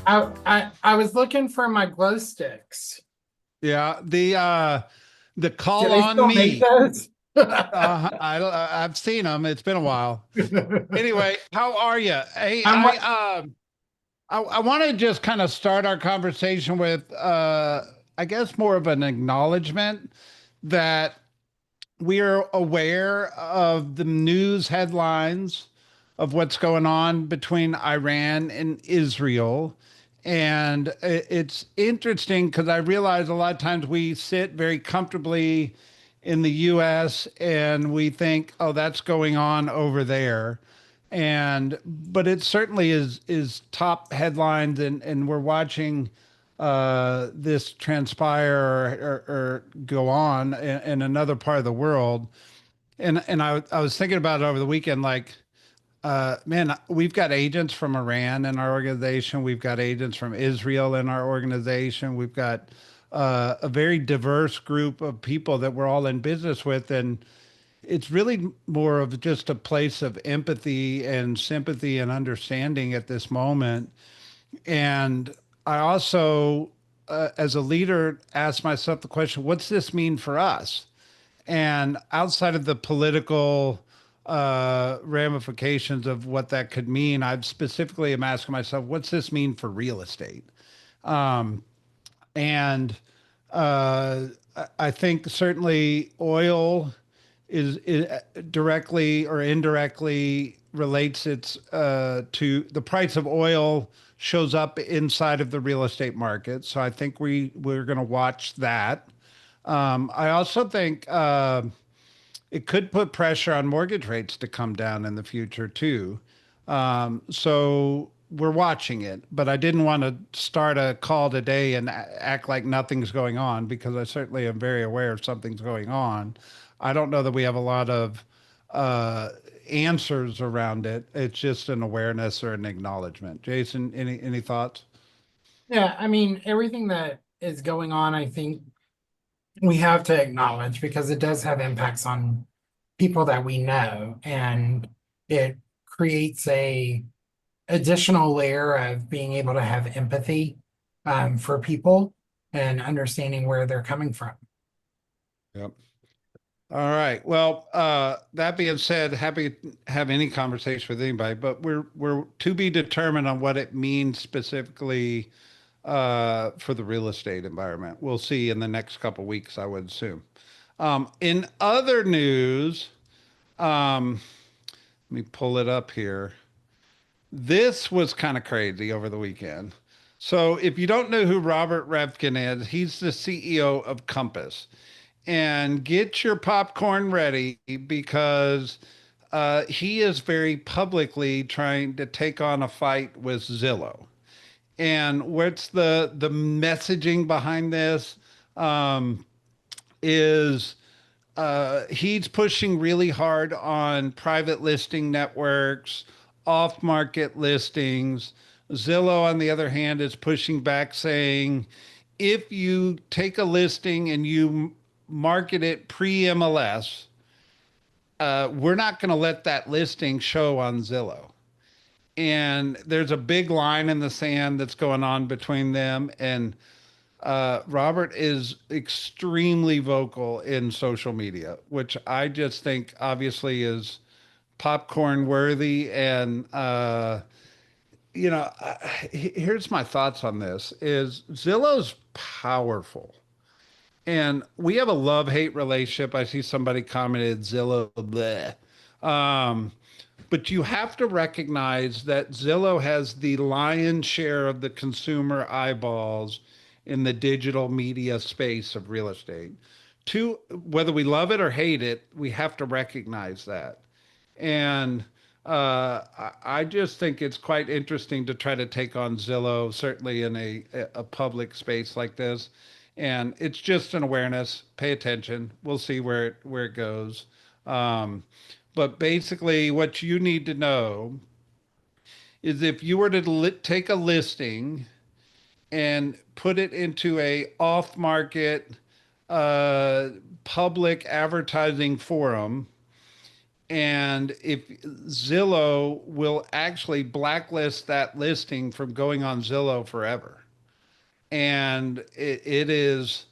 I was looking for my glow sticks. Yeah, the Do call they on still make me. those? I've seen them. It's been a while. Anyway, how are you? Hey, I'm what I want to just kind of start our conversation with I guess more of an acknowledgement that we are aware of the news headlines of what's going on between Iran and Israel. And it's interesting because I realize a lot of times we sit very comfortably in the US and we think, oh, that's going on over there. And but it certainly is top headlines and we're watching this transpire or go on in another part of the world. And I was thinking about it over the weekend, like, man, we've got agents from Iran in our organization. We've got agents from Israel in our organization. We've got a very diverse group of people that we're all in business with. And it's really more of just a place of empathy and sympathy and understanding at this moment. And I also, as a leader, asked myself the question, what's this mean for us? And outside of the political ramifications of what that could mean, I specifically am asking myself, what's this mean for real estate? Um, and I think certainly oil is directly or indirectly relates its to the price of oil shows up inside of the real estate market. So I think we're going to watch that. I also think it could put pressure on mortgage rates to come down in the future too. So we're watching it, but I didn't want to start a call today and act like nothing's going on because I certainly am very aware of something's going on. I don't know that we have a lot of uh, answers around it. It's just an awareness or an acknowledgement. Jason, any thoughts? Yeah, I mean, everything that is going on, I think we have to acknowledge because it does have impacts on people that we know, and it creates a additional layer of being able to have empathy for people and understanding where they're coming from. Yep. All right. Well, that being said, happy to have any conversation with anybody, but we're to be determined on what it means specifically for the real estate environment. We'll see in the next couple of weeks, I would assume. In other news, um, let me pull it up here. This was kind of crazy over the weekend. So, if you don't know who Robert Revkin is, he's the CEO of Compass. And get your popcorn ready because he is very publicly trying to take on a fight with Zillow. And what's the messaging behind this? Um, is he's pushing really hard on private listing networks, off market listings. Zillow, on the other hand, is pushing back, saying if you take a listing and you market it pre MLS, we're not going to let that listing show on Zillow. And there's a big line in the sand that's going on between them. And Robert is extremely vocal in social media, which I just think obviously is popcorn worthy. And here's my thoughts on this: is Zillow's powerful, and we have a love hate relationship. I see somebody commented Zillow, bleh. Um, but you have to recognize that Zillow has the lion's share of the consumer eyeballs in the digital media space of real estate. Two, whether we love it or hate it, we have to recognize that. And I just think it's quite interesting to try to take on Zillow, certainly in a public space like this. And it's just an awareness. Pay attention. We'll see where it goes. Um, but basically, what you need to know is if you were to take a listing and put it into a off-market uh, public advertising forum, And if Zillow will actually blacklist that listing from going on Zillow forever. And it is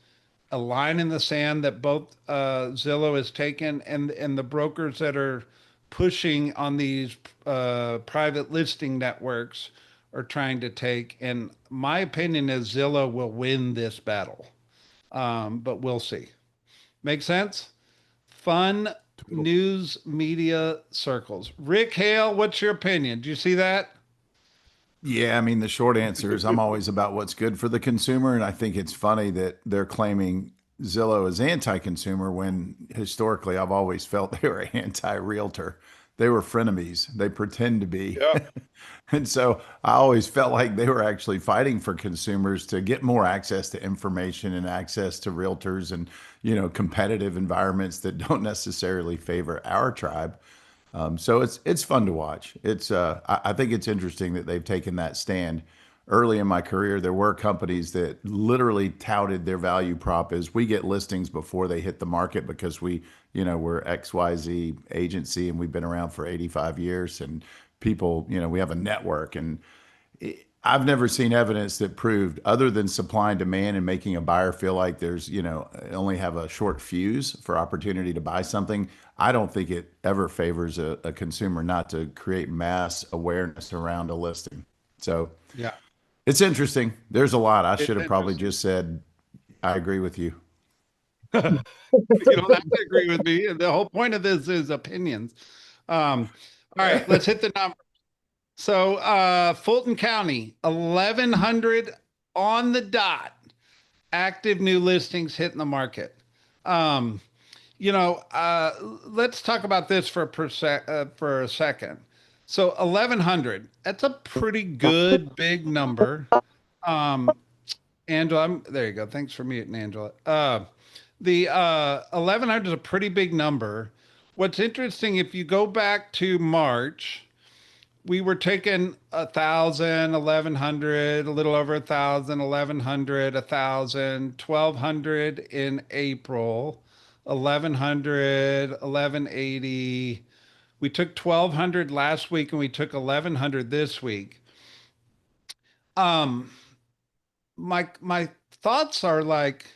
a line in the sand that both Zillow has taken and the brokers that are pushing on these private listing networks are trying to take. And my opinion is Zillow will win this battle, but we'll see. Make sense? Fun news media circles. Rick Hale, what's your opinion? Do you see that? Yeah, I mean, the short answer is I'm always about what's good for the consumer. And I think it's funny that they're claiming Zillow is anti-consumer when historically I've always felt they were anti-realtor. They were frenemies. They pretend to be. Yeah. And so I always felt like they were actually fighting for consumers to get more access to information and access to realtors and, competitive environments that don't necessarily favor our tribe. So it's fun to watch. I think it's interesting that they've taken that stand. Early in my career, there were companies that literally touted their value prop as we get listings before they hit the market because we're XYZ agency and we've been around for 85 years and people, we have a network and I've never seen evidence that proved other than supply and demand and making a buyer feel like there's, only have a short fuse for opportunity to buy something. I don't think it ever favors a consumer not to create mass awareness around a listing. So Yeah. it's interesting. There's a lot. I should It's have probably interesting. just said, I agree with you. You don't have to agree with me. The whole point of this is opinions. All right, let's hit the number. So, Fulton County, 1,100 on the dot, active new listings hitting the market. Um, let's talk about this for a second. So, 1,100, that's a pretty good big number. Um, Angela, there you go. Thanks for muting, Angela. The 1,100 is a pretty big number. What's interesting, if you go back to March, we were taking 1,000, 1,100, a little over 1,000, 1,100, 1,000, 1,200 in April, 1,100, 1,180. We took 1,200 last week and we took 1,100 this week. Um, my thoughts are like,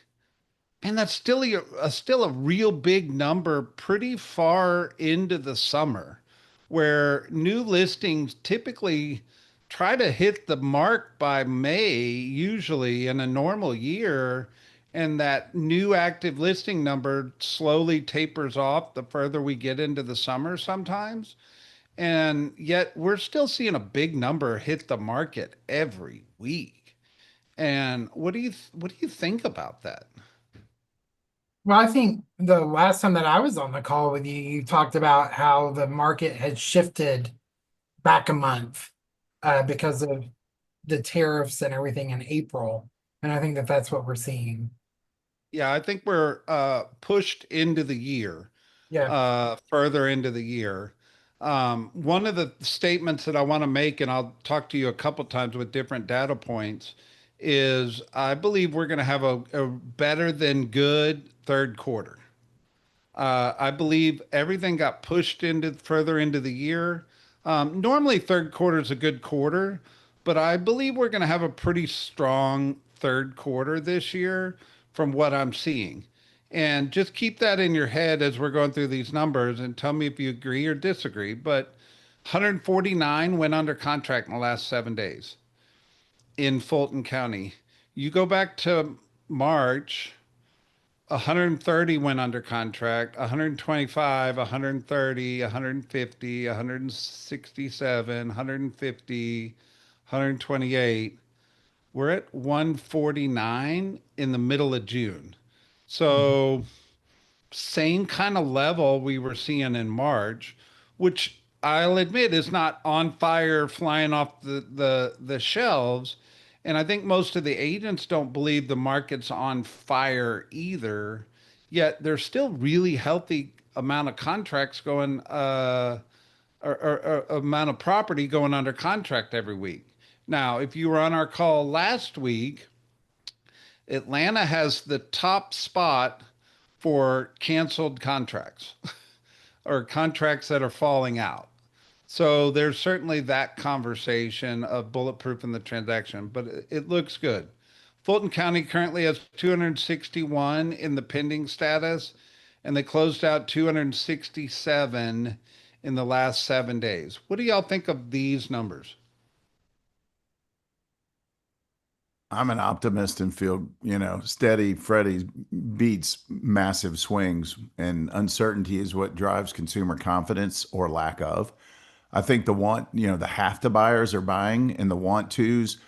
and that's still a real big number pretty far into the summer, where new listings typically try to hit the mark by May, usually in a normal year, and that new active listing number slowly tapers off the further we get into the summer sometimes. And yet we're still seeing a big number hit the market every week. And what do you think about that? Well, I think the last time that I was on the call with you, you talked about how the market had shifted back a month because of the tariffs and everything in April. And I think that that's what we're seeing. Yeah, I think we're pushed into the year, Yeah. further into the year. One of the statements that I want to make, and I'll talk to you a couple times with different data points, is I believe we're going to have a better than good third quarter. I believe everything got pushed into further into the year. Normally, third quarter is a good quarter, but I believe we're going to have a pretty strong third quarter this year from what I'm seeing. And just keep that in your head as we're going through these numbers and tell me if you agree or disagree. But 149 went under contract in the last 7 days in Fulton County. You go back to March, 130 went under contract, 125, 130, 150, 167, 150, 128. We're at 149 in the middle of June. Mhm. So same kind of level we were seeing in March, which I'll admit is not on fire flying off the shelves. And I think most of the agents don't believe the market's on fire either. Yet there's still really healthy amount of contracts going or amount of property going under contract every week. Now, if you were on our call last week, Atlanta has the top spot for canceled contracts. or contracts that are falling out. So there's certainly that conversation of bulletproofing the transaction, but it looks good. Fulton County currently has 261 in the pending status, and they closed out 267 in the last 7 days. What do y'all think of these numbers? I'm an optimist and feel, steady Freddy beats massive swings, and uncertainty is what drives consumer confidence or lack of. I think the have to buyers are buying, and the want tos,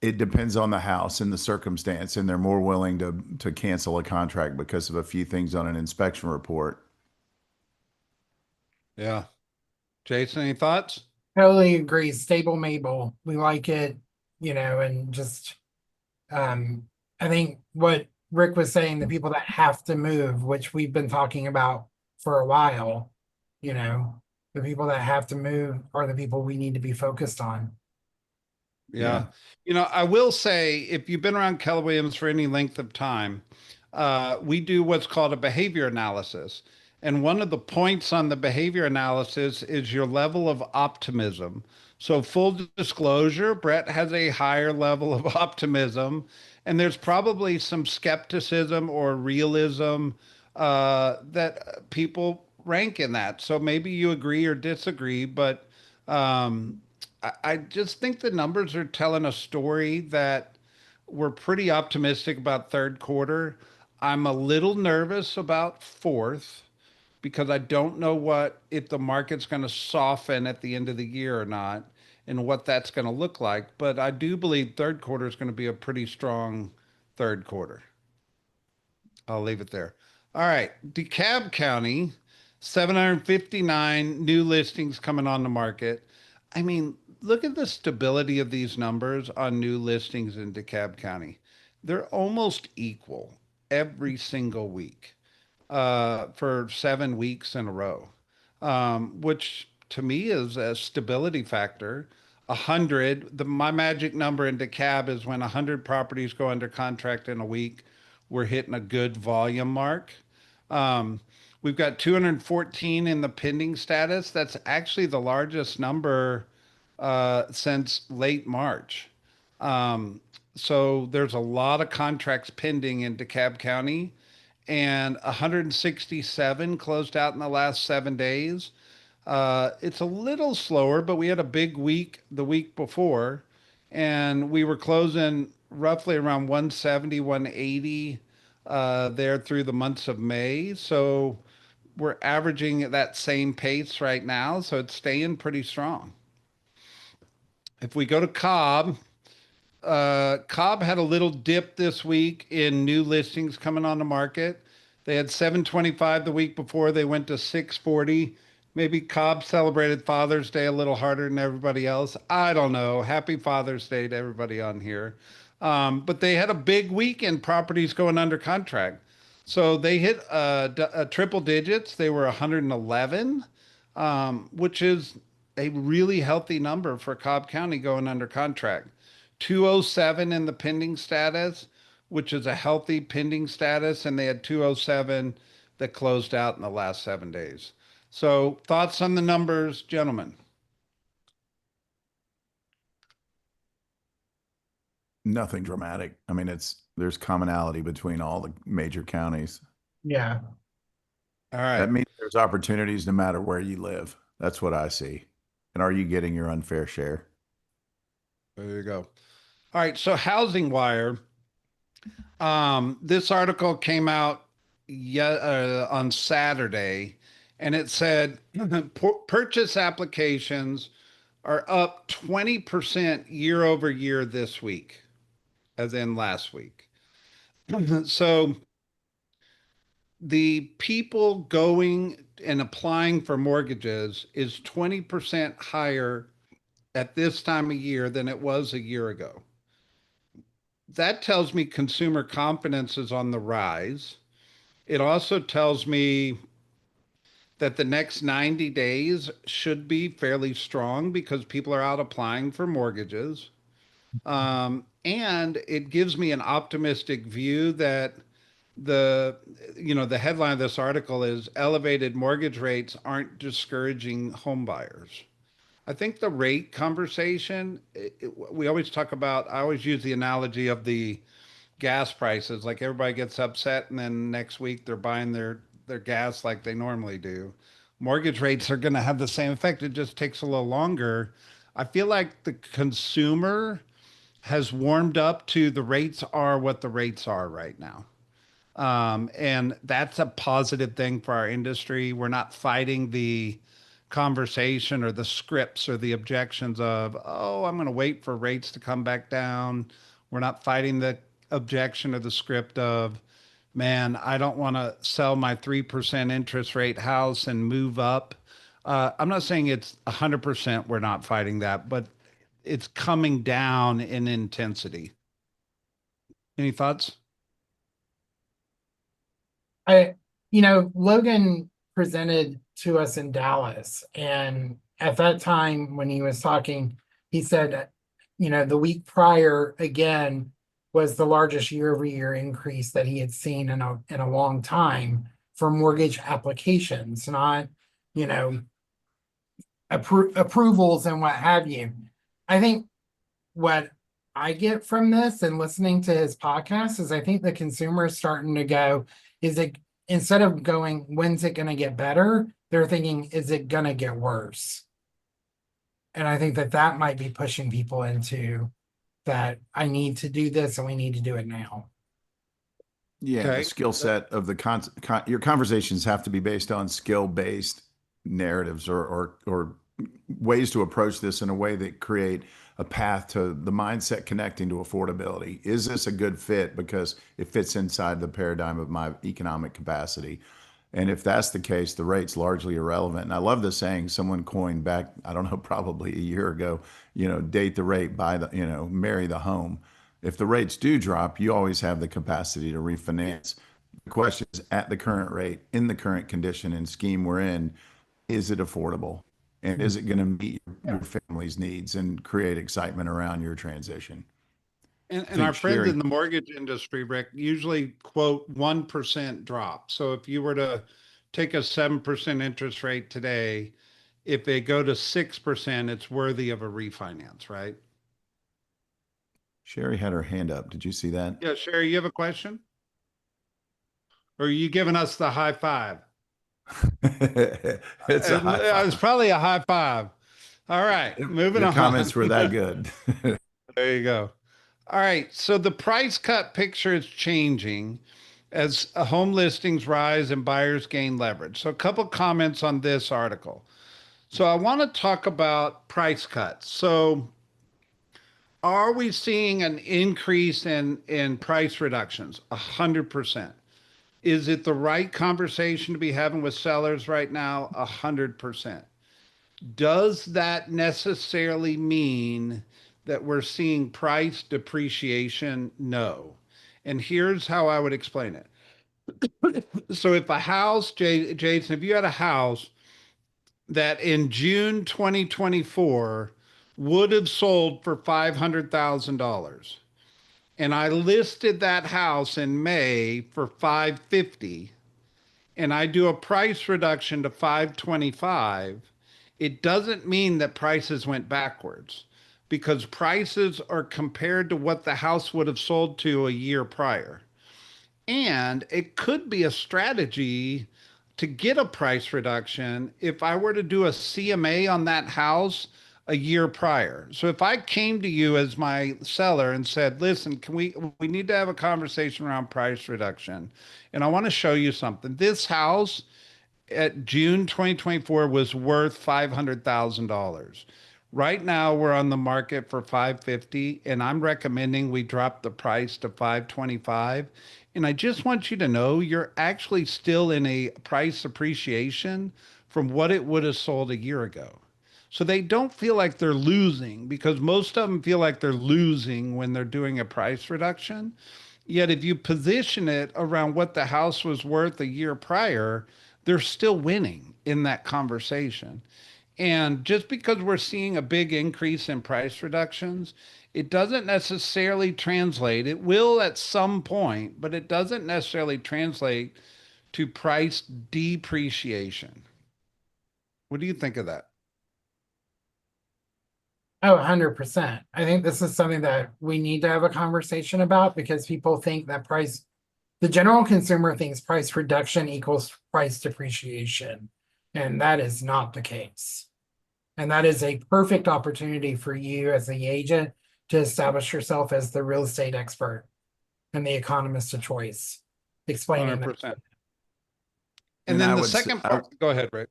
it depends on the house and the circumstance, and they're more willing to cancel a contract because of a few things on an inspection report. Yeah. Jason, any thoughts? Totally agree. Stable Mabel. We like it, and just I think what Rick was saying, the people that have to move, which we've been talking about for a while, you know, the people that have to move are the people we need to be focused on. Yeah. I will say if you've been around Keller Williams for any length of time, we do what's called a behavior analysis. And one of the points on the behavior analysis is your level of optimism. So, full disclosure, Brett has a higher level of optimism, and there's probably some skepticism or realism that people rank in that. So, maybe you agree or disagree, but I just think the numbers are telling a story that we're pretty optimistic about third quarter. I'm a little nervous about fourth because I don't know what if the market's going to soften at the end of the year or not and what that's going to look like. But I do believe third quarter is going to be a pretty strong third quarter. I'll leave it there. All right. DeKalb County, 759 new listings coming on the market. I mean, look at the stability of these numbers on new listings in DeKalb County. They're almost equal every single week for 7 weeks in a row, which to me is a stability factor. 100, my magic number in DeKalb is when 100 properties go under contract in a week, we're hitting a good volume mark. Um, we've got 214 in the pending status. That's actually the largest number since late March. Um, so there's a lot of contracts pending in DeKalb County, and 167 closed out in the last 7 days. It's a little slower, but we had a big week the week before, and we were closing roughly around 170, 180 there through the months of May. So we're averaging at that same pace right now. So it's staying pretty strong. If we go to Cobb, Cobb had a little dip this week in new listings coming on the market. They had 725 the week before. They went to 640. Maybe Cobb celebrated Father's Day a little harder than everybody else. I don't know. Happy Father's Day to everybody on here. But they had a big week in properties going under contract. So they hit triple digits. They were 111, which is a really healthy number for Cobb County going under contract. 207 in the pending status, which is a healthy pending status, and they had 207 that closed out in the last 7 days. So, thoughts on the numbers, gentlemen? Nothing dramatic. I mean, there's commonality between all the major counties. Yeah. All right. That means there's opportunities no matter where you live. That's what I see. And are you getting your unfair share? There you go. All right. So, Housing Wire, this article came out on Saturday, and it said purchase applications are up 20% year over year this week, as in last week. So the people going and applying for mortgages is 20% higher at this time of year than it was a year ago. That tells me consumer confidence is on the rise. It also tells me that the next 90 days should be fairly strong because people are out applying for mortgages. And it gives me an optimistic view that the the headline of this article is elevated mortgage rates aren't discouraging home buyers. I think the rate conversation, we always talk about, I always use the analogy of the gas prices. Like everybody gets upset and then next week they're buying their gas like they normally do. Mortgage rates are going to have the same effect. It just takes a little longer. I feel like the consumer has warmed up to the rates are what the rates are right now. And that's a positive thing for our industry. We're not fighting the conversation or the scripts or the objections of, oh, I'm going to wait for rates to come back down. We're not fighting the objection or the script of, man, I don't want to sell my 3% interest rate house and move up. I'm not saying it's 100%, we're not fighting that, but it's coming down in intensity. Any thoughts? I, Logan presented to us in Dallas, and at that time when he was talking, he said, the week prior again was the largest year-over-year increase that he had seen in a long time for mortgage applications, not, you know, approvals and what have you. I think what I get from this and listening to his podcast is I think the consumer is starting to go, is it, instead of going, when's it going to get better? They're thinking, is it going to get worse? And I think that might be pushing people into that I need to do this and we need to do it now. Yeah, the Okay. skill set of your conversations have to be based on skill-based narratives or ways to approach this in a way that create a path to the mindset connecting to affordability. Is this a good fit because it fits inside the paradigm of my economic capacity? And if that's the case, the rate's largely irrelevant. And I love the saying someone coined back, I don't know, probably a year ago, date the rate, buy the, marry the home. If the rates do drop, you always have the capacity to refinance. The question is, at the current rate, in the current condition and scheme we're in, is it affordable? And is it going to meet your family's needs and create excitement around your transition? I And think our friends Sherry, in the mortgage industry, Rick, usually quote 1% drop. So if you were to take a 7% interest rate today, if they go to 6%, it's worthy of a refinance, right? Sherry had her hand up. Did you see that? Yeah, Sherry, you have a question? Or are you giving us the high five? It's a high It's five. probably a high five. All right, moving Your on. comments were that good. There you go. All right. So the price cut picture is changing as home listings rise and buyers gain leverage. So a couple comments on this article. So I want to talk about price cuts. So are we seeing an increase in price reductions? 100%. Is it the right conversation to be having with sellers right now? 100%. Does that necessarily mean that we're seeing price depreciation? No. And here's how I would explain it. So if a house, Jason, if you had a house that in June 2024 would have sold for $500,000 and I listed that house in May for 550 and I do a price reduction to 525, it doesn't mean that prices went backwards because prices are compared to what the house would have sold to a year prior. And it could be a strategy to get a price reduction if I were to do a CMA on that house a year prior. So if I came to you as my seller and said, "Listen, can we need to have a conversation around price reduction and I want to show you something. This house at June 2024 was worth $500,000. Right now we're on the market for 550 and I'm recommending we drop the price to 525. And I just want you to know you're actually still in a price appreciation from what it would have sold a year ago. So they don't feel like they're losing because most of them feel like they're losing when they're doing a price reduction. Yet if you position it around what the house was worth a year prior, they're still winning in that conversation. And just because we're seeing a big increase in price reductions, it doesn't necessarily translate. It will at some point, but it doesn't necessarily translate to price depreciation. What do you think of that? Oh, 100%. I think this is something that we need to have a conversation about because people think that the general consumer thinks price reduction equals price depreciation. And that is not the case. And that is a perfect opportunity for you as the agent to establish yourself as the real estate expert and the economist of choice, explaining that. 100%. And And then I the would, second part, go ahead, Ray.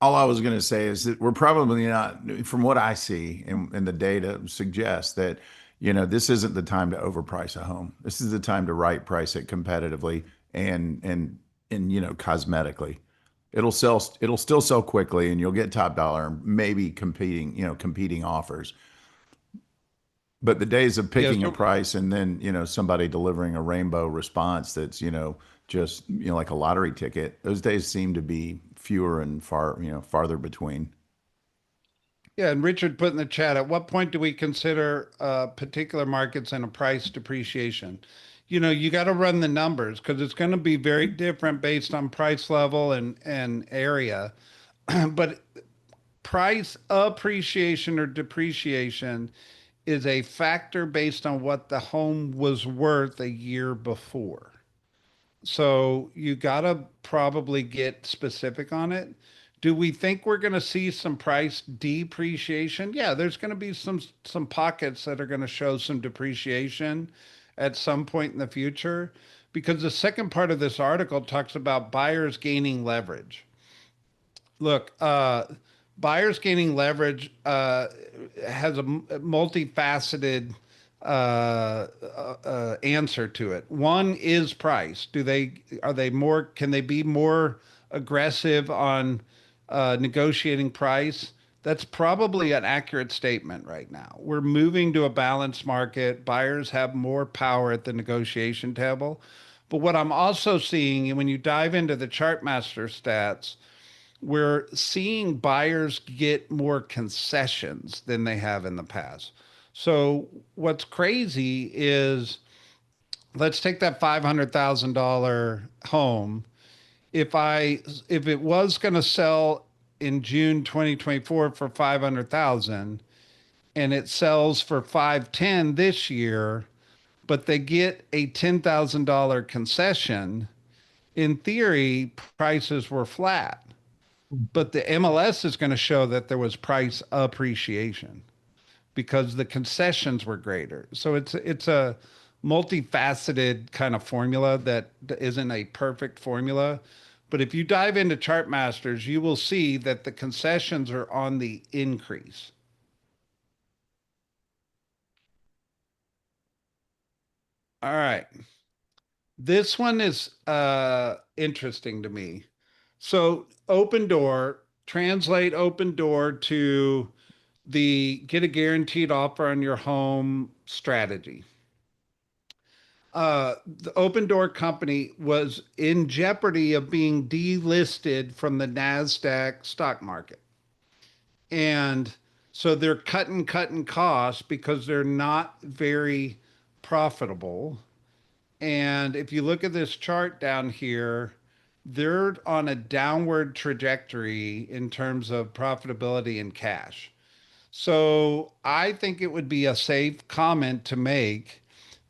all I was going to say is that we're probably not, from what I see and the data suggests that, this isn't the time to overprice a home. This is the time to right price it competitively and cosmetically. It'll still sell quickly and you'll get top dollar, maybe competing offers. But the days of Yes. picking a price and then, somebody delivering a rainbow response that's, just, like a lottery ticket, those days seem to be fewer and farther between. Yeah, and Richard put in the chat, at what point do we consider particular markets in a price depreciation? You got to run the numbers because it's going to be very different based on price level and area. But price appreciation or depreciation is a factor based on what the home was worth a year before. So you got to probably get specific on it. Do we think we're going to see some price depreciation? Yeah, there's going to be some pockets that are going to show some depreciation at some point in the future because the second part of this article talks about buyers gaining leverage. Look, buyers gaining leverage has a multifaceted answer to it. One is price. Can they be more aggressive on negotiating price? That's probably an accurate statement right now. We're moving to a balanced market. Buyers have more power at the negotiation table. But what I'm also seeing, and when you dive into the Chartmaster stats, we're seeing buyers get more concessions than they have in the past. So what's crazy is let's take that $500,000 home. If it was going to sell in June 2024 for 500,000 and it sells for 510 this year, but they get a $10,000 concession, in theory prices were flat. But the MLS is going to show that there was price appreciation because the concessions were greater. So it's a multifaceted kind of formula that isn't a perfect formula. But if you dive into Chartmasters, you will see that the concessions are on the increase. All right. This one is interesting to me. So open door, translate open door to the get a guaranteed offer on your home strategy. The Open Door company was in jeopardy of being delisted from the NASDAQ stock market. And so they're cutting costs because they're not very profitable. And if you look at this chart down here, they're on a downward trajectory in terms of profitability and cash. So I think it would be a safe comment to make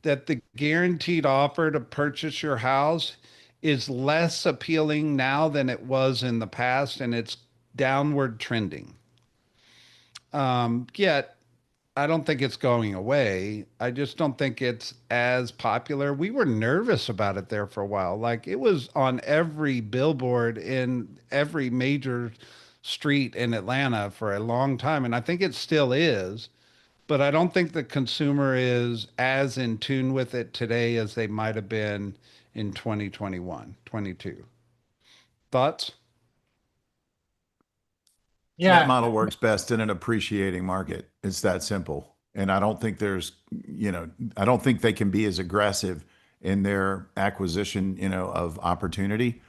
that the guaranteed offer to purchase your house is less appealing now than it was in the past, and it's downward trending. Yet, I don't think it's going away. I just don't think it's as popular. We were nervous about it there for a while. Like it was on every billboard in every major street in Atlanta for a long time. And I think it still is, but I don't think the consumer is as in tune with it today as they might have been in 2021, 22. Thoughts? That Yeah, model works best in an appreciating market. It's that simple. And I don't think I don't think they can be as aggressive in their acquisition, of opportunity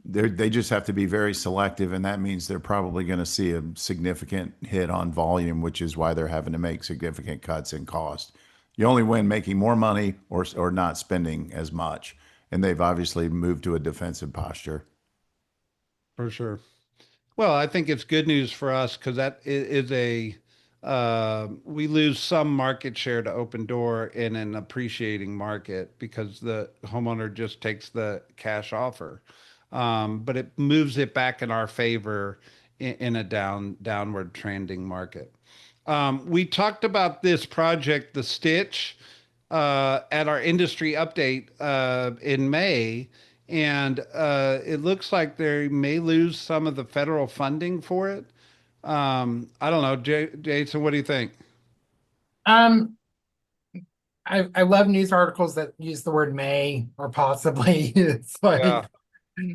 They just have to be very selective, and that means they're probably going to see a significant hit on volume, which is why they're having to make significant cuts in cost. You only win making more money or not spending as much, and they've obviously moved to a defensive posture. For sure. Well, I think it's good news for us because is a we lose some market share to Open Door in an appreciating market because the homeowner just takes the cash offer, but it moves it back in our favor in a downward trending market. We talked about this project, the Stitch, at our industry update in May, and it looks like they may lose some of the federal funding for it. I don't know, Jason, what do you think? Um, I love news articles that use the word may or possibly. It's Yeah, like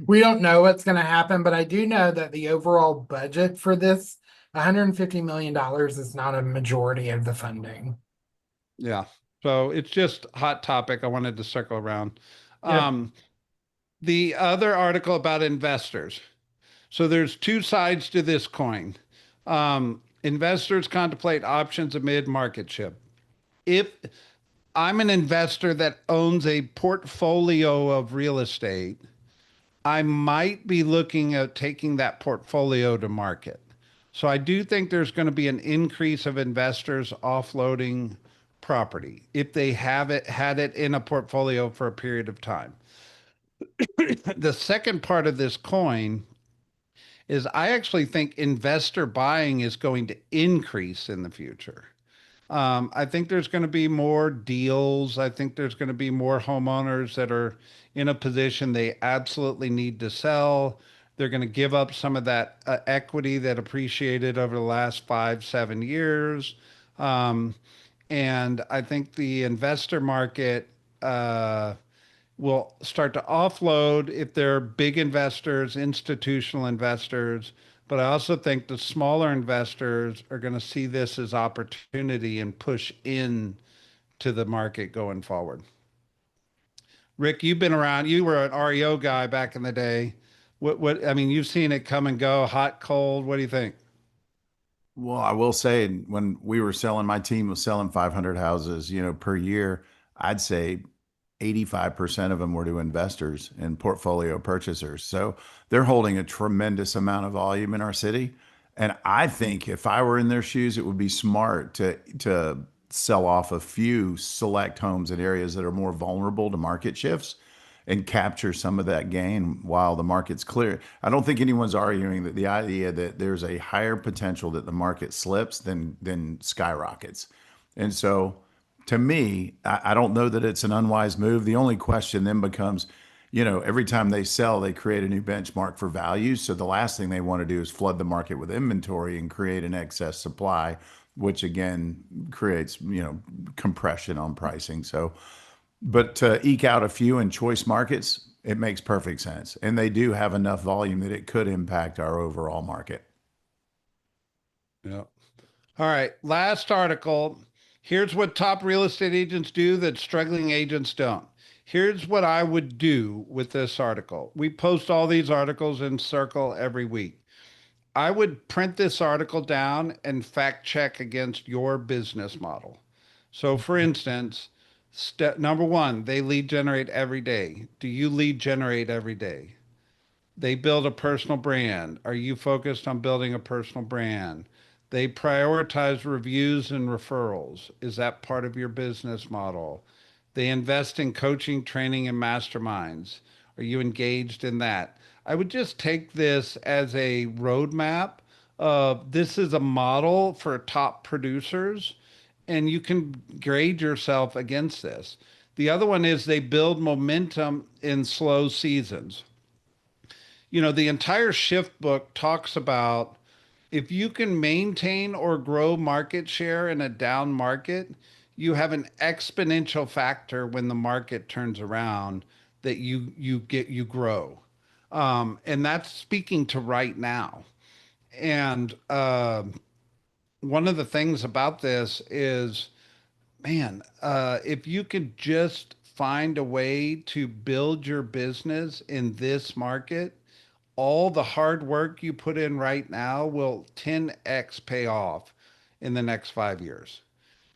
we don't know what's going to happen, but I do know that the overall budget for this $150 million is not a majority of the funding. yeah. So it's just hot topic. I wanted to circle around. Yep. Um, the other article about investors. So there's two sides to this coin. Investors contemplate options amid market shift. If I'm an investor that owns a portfolio of real estate, I might be looking at taking that portfolio to market. So I do think there's going to be an increase of investors offloading property if they have it had it in a portfolio for a period of time. The second part of this coin is I actually think investor buying is going to increase in the future. I think there's going to be more deals. I think there's going to be more homeowners that are in a position they absolutely need to sell. They're going to give up some of that equity that appreciated over the last 5, 7 years. Um, and I think the investor market will start to offload if they're big investors, institutional investors. But I also think the smaller investors are going to see this as opportunity and push in to the market going forward. Rick, you've been around, you were an REO guy back in the day. I mean, you've seen it come and go, hot, cold. What do you think? Well, I will say when we were selling, my team was selling 500 houses, per year. I'd say 85% of them were to investors and portfolio purchasers. So they're holding a tremendous amount of volume in our city. And I think if I were in their shoes, it would be smart to sell off a few select homes in areas that are more vulnerable to market shifts and capture some of that gain while the market's clear. I don't think anyone's arguing that the idea that there's a higher potential that the market slips than skyrockets. And so to me, I don't know that it's an unwise move. The only question then becomes, every time they sell, they create a new benchmark for value. So the last thing they want to do is flood the market with inventory and create an excess supply, which again creates, compression on pricing. So but to eke out a few in choice markets, it makes perfect sense. And they do have enough volume that it could impact our overall market. Yeah. All right. Last article. Here's what top real estate agents do that struggling agents don't. Here's what I would do with this article. We post all these articles in Circle every week. I would print this article down and fact check against your business model. So, for instance, step number one, they lead generate every day. Do you lead generate every day? They build a personal brand. Are you focused on building a personal brand? They prioritize reviews and referrals. Is that part of your business model? They invest in coaching, training, and masterminds. Are you engaged in that? I would just take this as a roadmap of this is a model for top producers, and you can grade yourself against this. The other one is they build momentum in slow seasons. The entire shift book talks about if you can maintain or grow market share in a down market, you have an exponential factor when the market turns around that you grow. And that's speaking to right now. And one of the things about this is, man, if you could just find a way to build your business in this market, all the hard work you put in right now will 10x pay off in the next 5 years.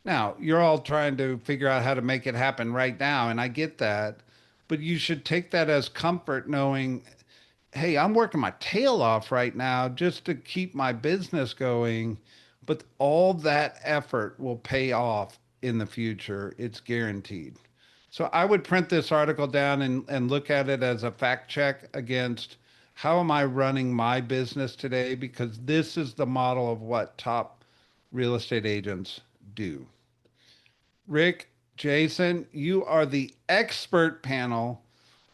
Now, you're all trying to figure out how to make it happen right now, and I get that, but you should take that as comfort knowing, hey, I'm working my tail off right now just to keep my business going, but all that effort will pay off in the future. It's guaranteed. So I would print this article down and look at it as a fact check against how am I running my business today? Because this is the model of what top real estate agents do. Rick, Jason, you are the expert panel.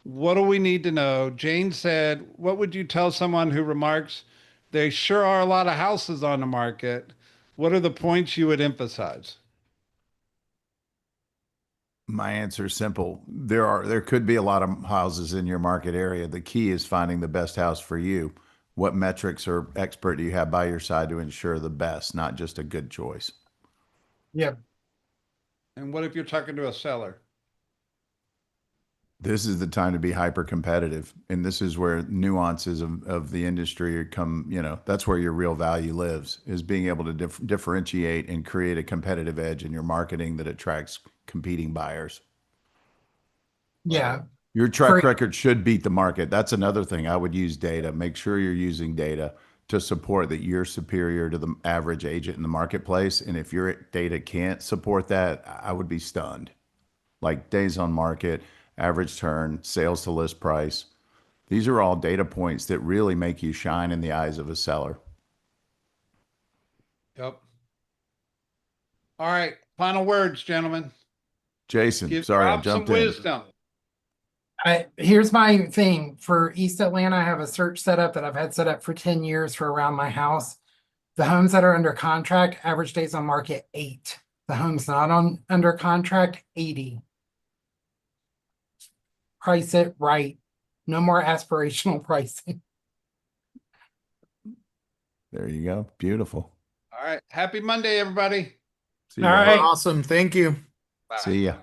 What do we need to know? Jane said, what would you tell someone who remarks, there sure are a lot of houses on the market? What are the points you would emphasize? My answer is simple. There could be a lot of houses in your market area. The key is finding the best house for you. What metrics or expert do you have by your side to ensure the best, not just a good choice? Yep. And what if you're talking to a seller? This is the time to be hyper competitive. And this is where nuances of the industry come, that's where your real value lives, is being able to differentiate and create a competitive edge in your marketing that attracts competing buyers. Yeah. Your track record should beat the market. That's another thing. I would use data. Make sure you're using data to support that you're superior to the average agent in the marketplace. And if your data can't support that, I would be stunned. Like days on market, average turn, sales to list price. These are all data points that really make you shine in the eyes of a seller. Yep. All right. Final words, gentlemen. Jason, sorry I Drop some jumped in. wisdom. Here's my thing for East Atlanta. I have a search set up that I've had set up for 10 years for around my house. The homes that are under contract, average days on market 8. The homes not under contract, 80. Price it right. No more aspirational pricing. There you go. Beautiful. All right. Happy Monday, everybody. See you All guys. right. Awesome. Thank you. Bye. See ya.